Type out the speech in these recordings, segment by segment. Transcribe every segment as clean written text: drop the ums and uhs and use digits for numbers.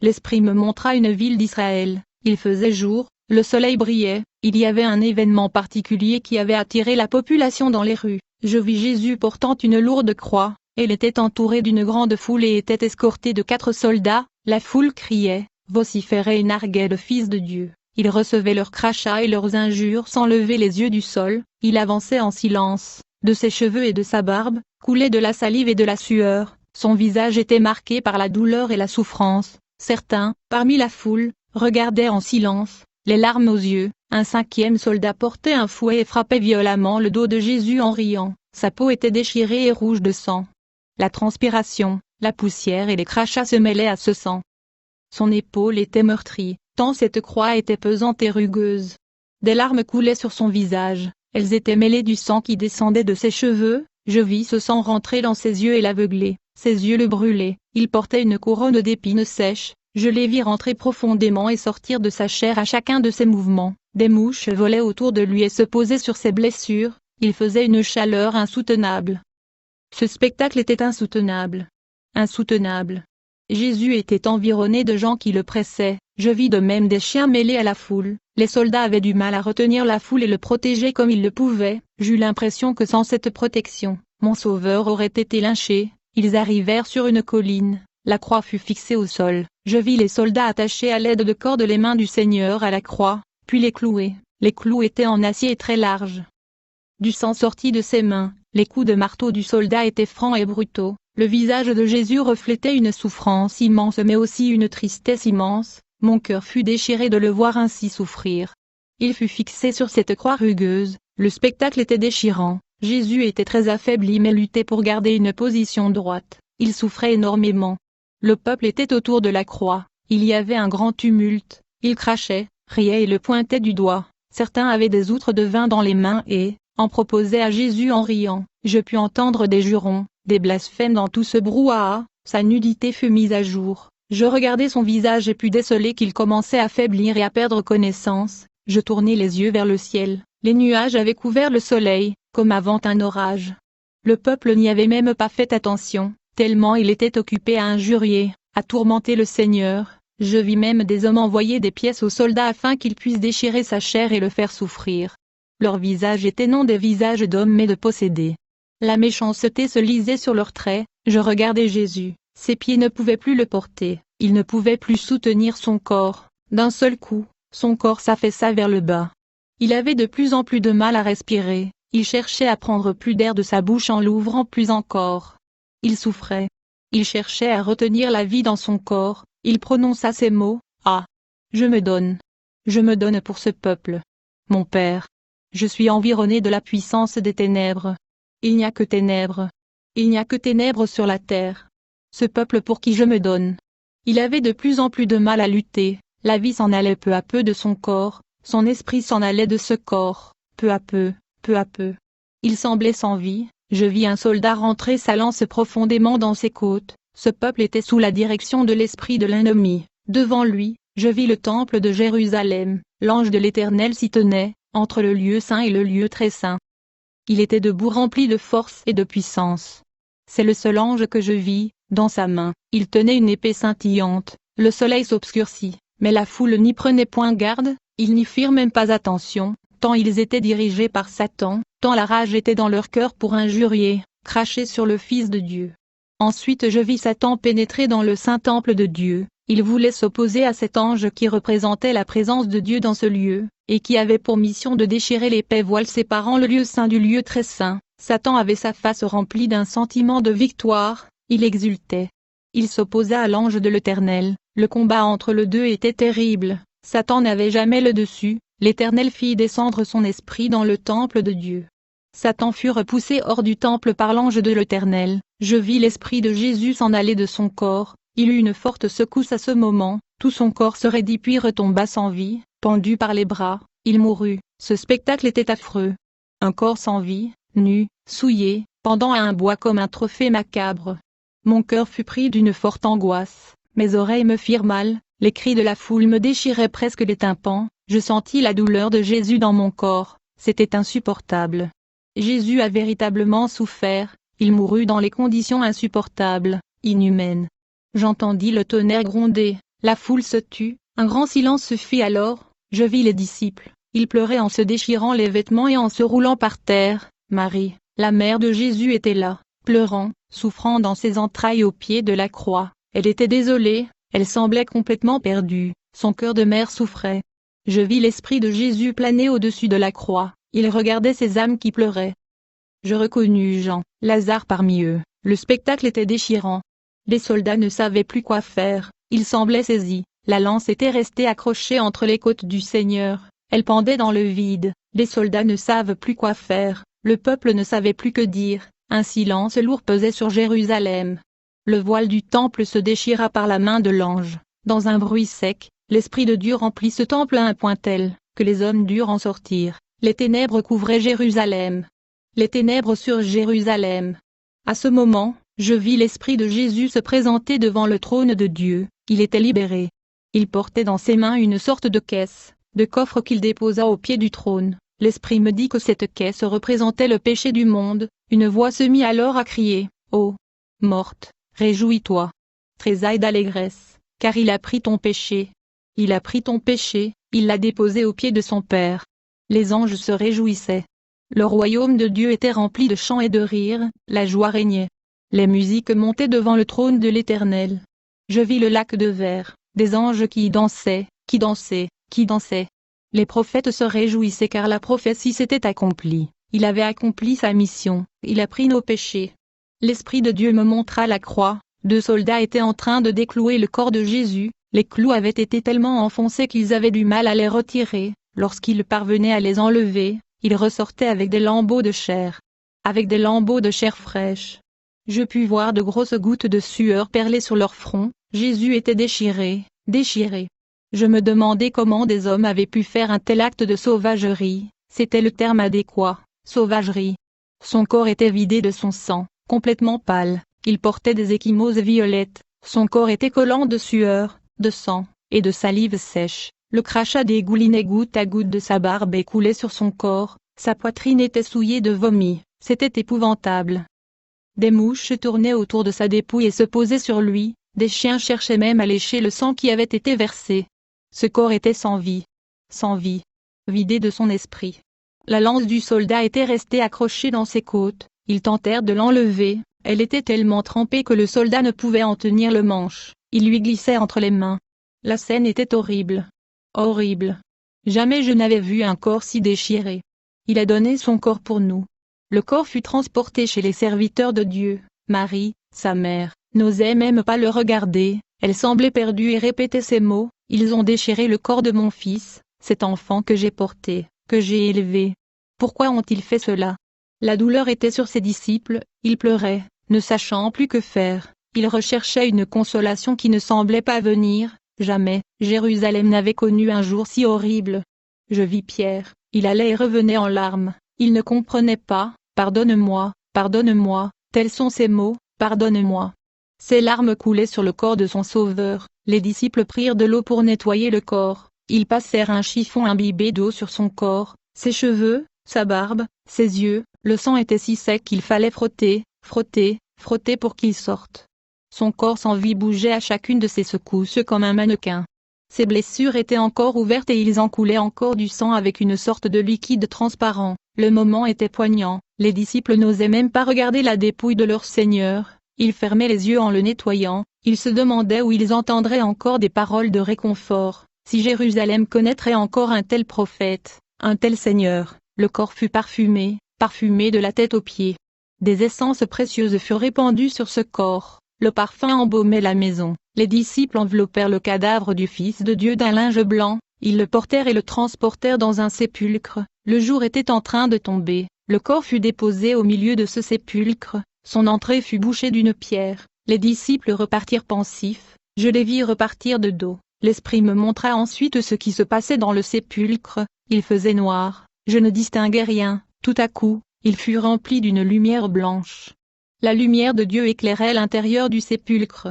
l'Esprit me montra une ville d'Israël, il faisait jour, le soleil brillait, il y avait un événement particulier qui avait attiré la population dans les rues. Je vis Jésus portant une lourde croix, elle était entourée d'une grande foule et était escortée de 4 soldats, la foule criait, vociférait et narguait le Fils de Dieu. Il recevait leurs crachats et leurs injures sans lever les yeux du sol, il avançait en silence, de ses cheveux et de sa barbe, coulait de la salive et de la sueur, son visage était marqué par la douleur et la souffrance. Certains, parmi la foule, regardaient en silence, les larmes aux yeux. Un 5e soldat portait un fouet et frappait violemment le dos de Jésus en riant, sa peau était déchirée et rouge de sang. La transpiration, la poussière et les crachats se mêlaient à ce sang. Son épaule était meurtrie, tant cette croix était pesante et rugueuse. Des larmes coulaient sur son visage, elles étaient mêlées du sang qui descendait de ses cheveux. Je vis ce sang rentrer dans ses yeux et l'aveugler, ses yeux le brûlaient, il portait une couronne d'épines sèches, je les vis rentrer profondément et sortir de sa chair à chacun de ses mouvements, des mouches volaient autour de lui et se posaient sur ses blessures, il faisait une chaleur insoutenable. Ce spectacle était insoutenable. Insoutenable. Jésus était environné de gens qui le pressaient, je vis de même des chiens mêlés à la foule, les soldats avaient du mal à retenir la foule et le protéger comme ils le pouvaient, j'eus l'impression que sans cette protection, mon sauveur aurait été lynché. Ils arrivèrent sur une colline, la croix fut fixée au sol, je vis les soldats attacher à l'aide de cordes les mains du Seigneur à la croix, puis les clouer, les clous étaient en acier et très larges. Du sang sortit de ses mains, les coups de marteau du soldat étaient francs et brutaux, le visage de Jésus reflétait une souffrance immense mais aussi une tristesse immense, mon cœur fut déchiré de le voir ainsi souffrir. Il fut fixé sur cette croix rugueuse, le spectacle était déchirant. Jésus était très affaibli mais luttait pour garder une position droite, il souffrait énormément. Le peuple était autour de la croix, il y avait un grand tumulte, il crachait, riait et le pointait du doigt, certains avaient des outres de vin dans les mains et, en proposaient à Jésus en riant. Je pus entendre des jurons, des blasphèmes dans tout ce brouhaha, sa nudité fut mise à jour, je regardai son visage et pus déceler qu'il commençait à faiblir et à perdre connaissance, je tournai les yeux vers le ciel, les nuages avaient couvert le soleil, comme avant un orage. Le peuple n'y avait même pas fait attention, tellement il était occupé à injurier, à tourmenter le Seigneur. Je vis même des hommes envoyer des pièces aux soldats afin qu'ils puissent déchirer sa chair et le faire souffrir. Leurs visages étaient non des visages d'hommes mais de possédés. La méchanceté se lisait sur leurs traits, je regardais Jésus, ses pieds ne pouvaient plus le porter, il ne pouvait plus soutenir son corps, d'un seul coup, son corps s'affaissa vers le bas. Il avait de plus en plus de mal à respirer. Il cherchait à prendre plus d'air de sa bouche en l'ouvrant plus encore. Il souffrait. Il cherchait à retenir la vie dans son corps, il prononça ces mots, « Ah! Je me donne. Je me donne pour ce peuple. Mon Père. Je suis environné de la puissance des ténèbres. Il n'y a que ténèbres. Il n'y a que ténèbres sur la terre. Ce peuple pour qui je me donne. » Il avait de plus en plus de mal à lutter, la vie s'en allait peu à peu de son corps, son esprit s'en allait de ce corps, peu à peu. Peu à peu. Il semblait sans vie, je vis un soldat rentrer sa lance profondément dans ses côtes, ce peuple était sous la direction de l'esprit de l'ennemi, devant lui, je vis le temple de Jérusalem, l'ange de l'Éternel s'y tenait, entre le lieu saint et le lieu très saint. Il était debout rempli de force et de puissance. C'est le seul ange que je vis, dans sa main, il tenait une épée scintillante, le soleil s'obscurcit, mais la foule n'y prenait point garde, ils n'y firent même pas attention. Tant ils étaient dirigés par Satan, tant la rage était dans leur cœur pour injurier, cracher sur le Fils de Dieu. Ensuite je vis Satan pénétrer dans le saint temple de Dieu, il voulait s'opposer à cet ange qui représentait la présence de Dieu dans ce lieu, et qui avait pour mission de déchirer l'épais voile séparant le lieu saint du lieu très saint. Satan avait sa face remplie d'un sentiment de victoire, il exultait. Il s'opposa à l'ange de l'Éternel, le combat entre les deux était terrible, Satan n'avait jamais le dessus. L'Éternel fit descendre son esprit dans le temple de Dieu. Satan fut repoussé hors du temple par l'ange de l'Éternel, je vis l'esprit de Jésus s'en aller de son corps, il eut une forte secousse à ce moment, tout son corps se raidit puis retomba sans vie, pendu par les bras, il mourut, ce spectacle était affreux. Un corps sans vie, nu, souillé, pendant à un bois comme un trophée macabre. Mon cœur fut pris d'une forte angoisse, mes oreilles me firent mal, les cris de la foule me déchiraient presque les tympans. Je sentis la douleur de Jésus dans mon corps, c'était insupportable. Jésus a véritablement souffert, il mourut dans les conditions insupportables, inhumaines. J'entendis le tonnerre gronder, La foule se tut, un grand silence se fit alors, je vis les disciples, ils pleuraient en se déchirant les vêtements et en se roulant par terre. Marie, la mère de Jésus était là, pleurant, souffrant dans ses entrailles au pied de la croix. Elle était désolée, elle semblait complètement perdue, son cœur de mère souffrait. Je vis l'esprit de Jésus planer au-dessus de la croix, il regardait ces âmes qui pleuraient. Je reconnus Jean, Lazare parmi eux, le spectacle était déchirant. Les soldats ne savaient plus quoi faire, ils semblaient saisis, la lance était restée accrochée entre les côtes du Seigneur, elle pendait dans le vide, les soldats ne savent plus quoi faire, le peuple ne savait plus que dire, un silence lourd pesait sur Jérusalem. Le voile du temple se déchira par la main de l'ange, dans un bruit sec, l'Esprit de Dieu remplit ce temple à un point tel, que les hommes durent en sortir, les ténèbres couvraient Jérusalem. Les ténèbres sur Jérusalem. À ce moment, je vis l'Esprit de Jésus se présenter devant le trône de Dieu, il était libéré. Il portait dans ses mains une sorte de caisse, de coffre qu'il déposa au pied du trône. L'Esprit me dit que cette caisse représentait le péché du monde, une voix se mit alors à crier, « Ô morte, réjouis-toi, tressaille d'allégresse, car il a pris ton péché. Il a pris ton péché, il l'a déposé au pied de son Père. » Les anges se réjouissaient. Le royaume de Dieu était rempli de chants et de rires, la joie régnait. Les musiques montaient devant le trône de l'Éternel. Je vis le lac de verre, des anges qui dansaient, qui dansaient, qui dansaient. Les prophètes se réjouissaient car la prophétie s'était accomplie, il avait accompli sa mission, il a pris nos péchés. L'Esprit de Dieu me montra la croix, 2 soldats étaient en train de déclouer le corps de Jésus, les clous avaient été tellement enfoncés qu'ils avaient du mal à les retirer, lorsqu'ils parvenaient à les enlever, ils ressortaient avec des lambeaux de chair. Avec des lambeaux de chair fraîche. Je pus voir de grosses gouttes de sueur perler sur leur front, Jésus était déchiré, déchiré. Je me demandais comment des hommes avaient pu faire un tel acte de sauvagerie, c'était le terme adéquat, sauvagerie. Son corps était vidé de son sang, complètement pâle, il portait des ecchymoses violettes, son corps était collant de sueur, de sang, et de salive sèche, le crachat dégoulinait goutte à goutte de sa barbe et coulait sur son corps, sa poitrine était souillée de vomi, c'était épouvantable. Des mouches tournaient autour de sa dépouille et se posaient sur lui, des chiens cherchaient même à lécher le sang qui avait été versé. Ce corps était sans vie, vidé de son esprit. La lance du soldat était restée accrochée dans ses côtes, ils tentèrent de l'enlever, elle était tellement trempée que le soldat ne pouvait en tenir le manche, il lui glissait entre les mains. La scène était horrible. Horrible. Jamais je n'avais vu un corps si déchiré. Il a donné son corps pour nous. Le corps fut transporté chez les serviteurs de Dieu. Marie, sa mère, n'osait même pas le regarder, elle semblait perdue et répétait ces mots, « Ils ont déchiré le corps de mon fils, cet enfant que j'ai porté, que j'ai élevé. Pourquoi ont-ils fait cela ?» La douleur était sur ses disciples, ils pleuraient, ne sachant plus que faire, ils recherchaient une consolation qui ne semblait pas venir, jamais, Jérusalem n'avait connu un jour si horrible. Je vis Pierre, il allait et revenait en larmes, il ne comprenait pas, « Pardonne-moi, pardonne-moi », tels sont ces mots, « Pardonne-moi ». Ses larmes coulaient sur le corps de son Sauveur, les disciples prirent de l'eau pour nettoyer le corps, ils passèrent un chiffon imbibé d'eau sur son corps, ses cheveux, sa barbe, ses yeux, le sang était si sec qu'il fallait frotter, frotter, frotter pour qu'il sorte. Son corps sans vie bougeait à chacune de ses secousses comme un mannequin. Ses blessures étaient encore ouvertes et ils en coulaient encore du sang avec une sorte de liquide transparent. Le moment était poignant, les disciples n'osaient même pas regarder la dépouille de leur Seigneur, ils fermaient les yeux en le nettoyant, ils se demandaient où ils entendraient encore des paroles de réconfort, si Jérusalem connaîtrait encore un tel prophète, un tel Seigneur. Le corps fut parfumé, parfumé de la tête aux pieds. Des essences précieuses furent répandues sur ce corps, le parfum embaumait la maison, les disciples enveloppèrent le cadavre du Fils de Dieu d'un linge blanc, ils le portèrent et le transportèrent dans un sépulcre, le jour était en train de tomber, le corps fut déposé au milieu de ce sépulcre, son entrée fut bouchée d'une pierre, les disciples repartirent pensifs, je les vis repartir de dos, l'Esprit me montra ensuite ce qui se passait dans le sépulcre, il faisait noir, je ne distinguais rien, tout à coup, il fut rempli d'une lumière blanche. La lumière de Dieu éclairait l'intérieur du sépulcre.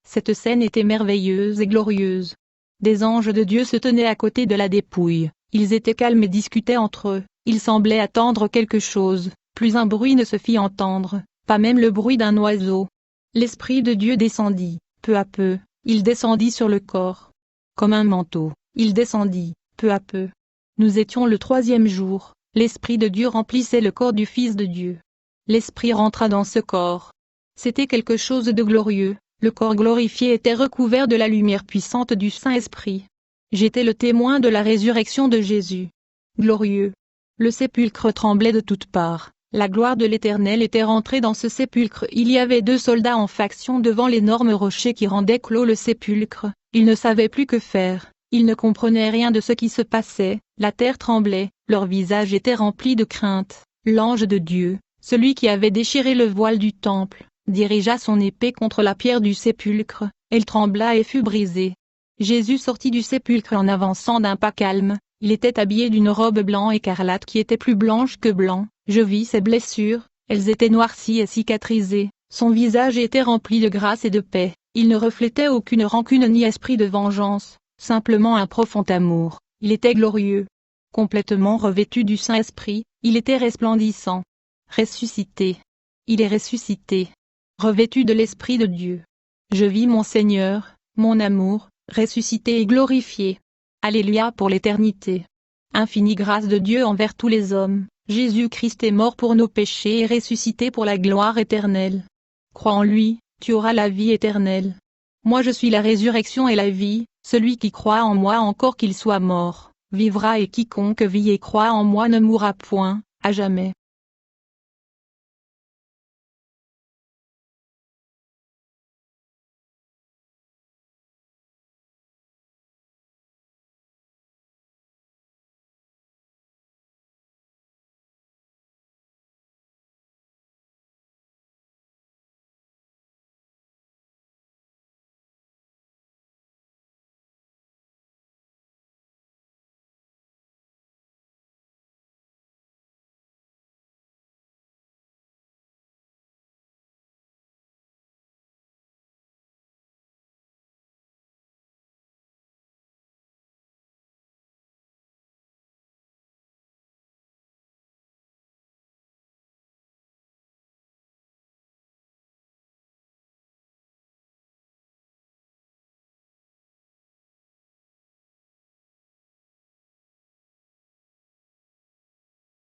Cette scène était merveilleuse et glorieuse. Des anges de Dieu se tenaient à côté de la dépouille, ils étaient calmes et discutaient entre eux, ils semblaient attendre quelque chose, plus un bruit ne se fit entendre, pas même le bruit d'un oiseau. L'Esprit de Dieu descendit, peu à peu, il descendit sur le corps. Comme un manteau, il descendit, peu à peu. Nous étions le 3e jour, l'Esprit de Dieu remplissait le corps du Fils de Dieu. L'Esprit rentra dans ce corps. C'était quelque chose de glorieux, le corps glorifié était recouvert de la lumière puissante du Saint-Esprit. J'étais le témoin de la résurrection de Jésus. Glorieux. Le sépulcre tremblait de toutes parts, la gloire de l'Éternel était rentrée dans ce sépulcre. Il y avait 2 soldats en faction devant l'énorme rocher qui rendait clos le sépulcre, ils ne savaient plus que faire, ils ne comprenaient rien de ce qui se passait, la terre tremblait, leurs visages étaient remplis de crainte. L'ange de Dieu, celui qui avait déchiré le voile du temple, dirigea son épée contre la pierre du sépulcre, elle trembla et fut brisée. Jésus sortit du sépulcre en avançant d'un pas calme, il était habillé d'une robe blanc écarlate qui était plus blanche que blanc, je vis ses blessures, elles étaient noircies et cicatrisées, son visage était rempli de grâce et de paix, il ne reflétait aucune rancune ni esprit de vengeance, simplement un profond amour, il était glorieux. Complètement revêtu du Saint-Esprit, il était resplendissant. Ressuscité. Il est ressuscité. Revêtu de l'Esprit de Dieu. Je vis mon Seigneur, mon amour, ressuscité et glorifié. Alléluia pour l'éternité. Infinie grâce de Dieu envers tous les hommes, Jésus-Christ est mort pour nos péchés et ressuscité pour la gloire éternelle. Crois en lui, tu auras la vie éternelle. Moi je suis la résurrection et la vie, celui qui croit en moi encore qu'il soit mort, vivra et quiconque vit et croit en moi ne mourra point, à jamais.